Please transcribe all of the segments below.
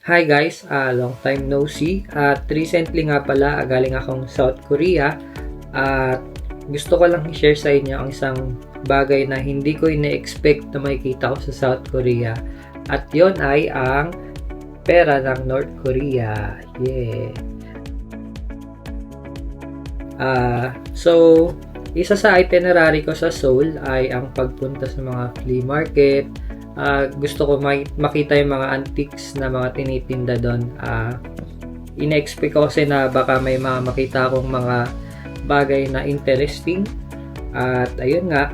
Hi guys, long time no see. At recently nga pala, galing akong South Korea. At gusto ko lang i-share sa inyo ang isang bagay na hindi ko ina-expect na makikita ko sa South Korea. At yon ay ang pera ng North Korea. Yeah. So, isa sa itinerary ko sa Seoul ay ang pagpunta sa mga flea market. Gusto ko makita yung mga antiques na mga tinitinda doon. Ina-expect ko kasi na baka may mga makita akong mga bagay na interesting. At ayun nga,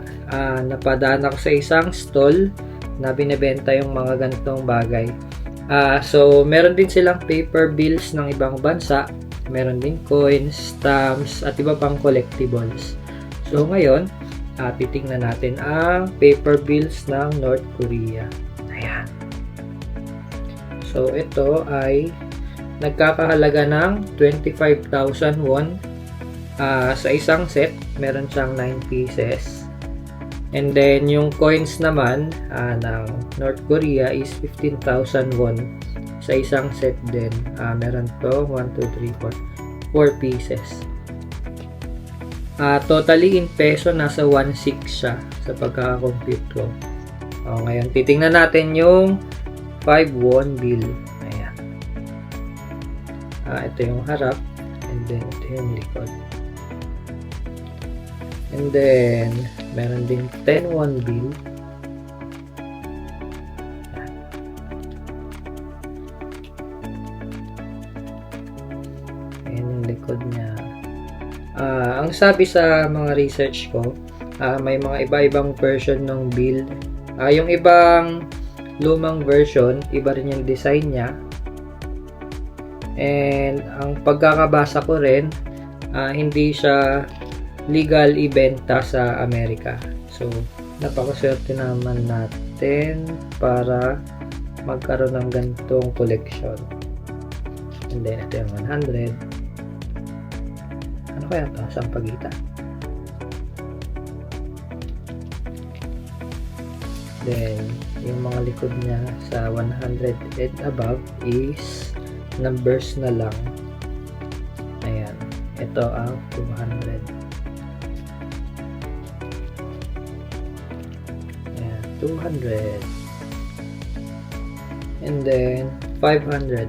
napadaan ako sa isang stall na binebenta yung mga ganitong bagay. So, meron din silang paper bills ng ibang bansa. Meron din coins, stamps, at iba pang collectibles. So, ngayon, titingnan natin ang paper bills ng North Korea. Ayan. So, ito ay nagkakahalaga ng 25,000 won. Sa isang set, meron siyang 9 pieces. And then, yung coins naman ng North Korea is 15,000 won. Sa isang set din, meron to 1, 2, 3, 4 pieces. Totally in peso, nasa 1.6 siya sa pagkaka-compute ko. Ngayon, titingnan natin yung 5 won bill. Ayan. Ito yung harap. And then, ito yung likod. And then, meron din 10 won bill. Ayan yung likod niya. Ang sabi sa mga research ko, may mga iba-ibang version ng bill. Yung ibang lumang version, iba rin yung design niya. And ang pagkakabasa ko rin, hindi siya legal ibenta sa Amerika. So, napakaswerte naman natin para magkaroon ng ganitong collection. And then, ito yung 100. Ano kaya ito? Sampagitan. Then, yung mga likod niya sa 100 and above is numbers na lang. Ayan. Ito ang 200. Ayan, 200. And then, 500.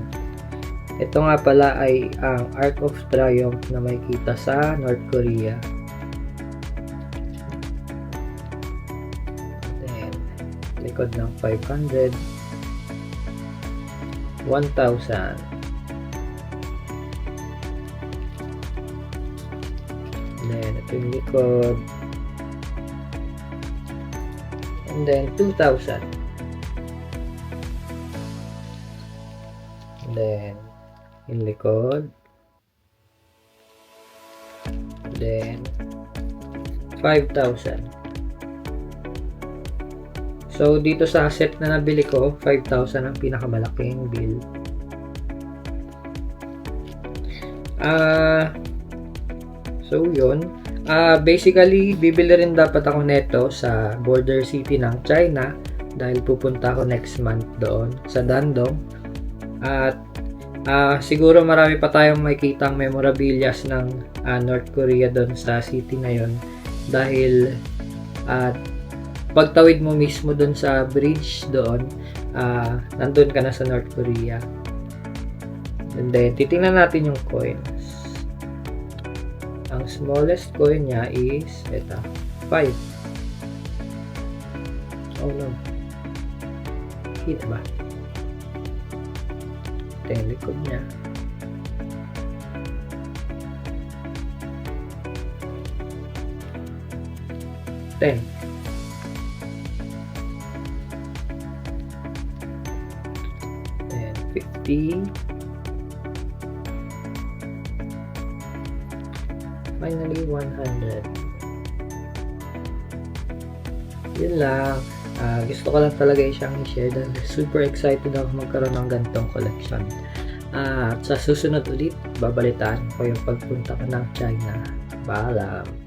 Ito nga pala ay ang Arc of Triumph na makikita sa North Korea. Then, likod ng 500. 1,000. Then, ito yung likod. And then, 2,000. And then, yung likod. Then 5,000. So dito sa set na nabili ko, 5,000 ang pinakamalaking bill. So yun. Basically, bibili rin dapat ako neto sa border city ng China dahil pupunta ako next month doon sa Dandong. At siguro marami pa tayong makikitang memorabilias ng North Korea doon sa city na yon dahil pagtawid mo mismo doon sa bridge doon, nandun ka na sa North Korea. And then, titingnan natin yung coins. Ang smallest coin niya is ito, 5. Oh no. Kita ba? Ito yung likod niya. $10. Then 50. Finally 100. Yun lang. Gusto ko lang talaga siyang i-share dahil super excited ako magkaroon ng ganitong collection. Sa susunod ulit, babalitaan ko yung pagpunta ko ng China. Paalam!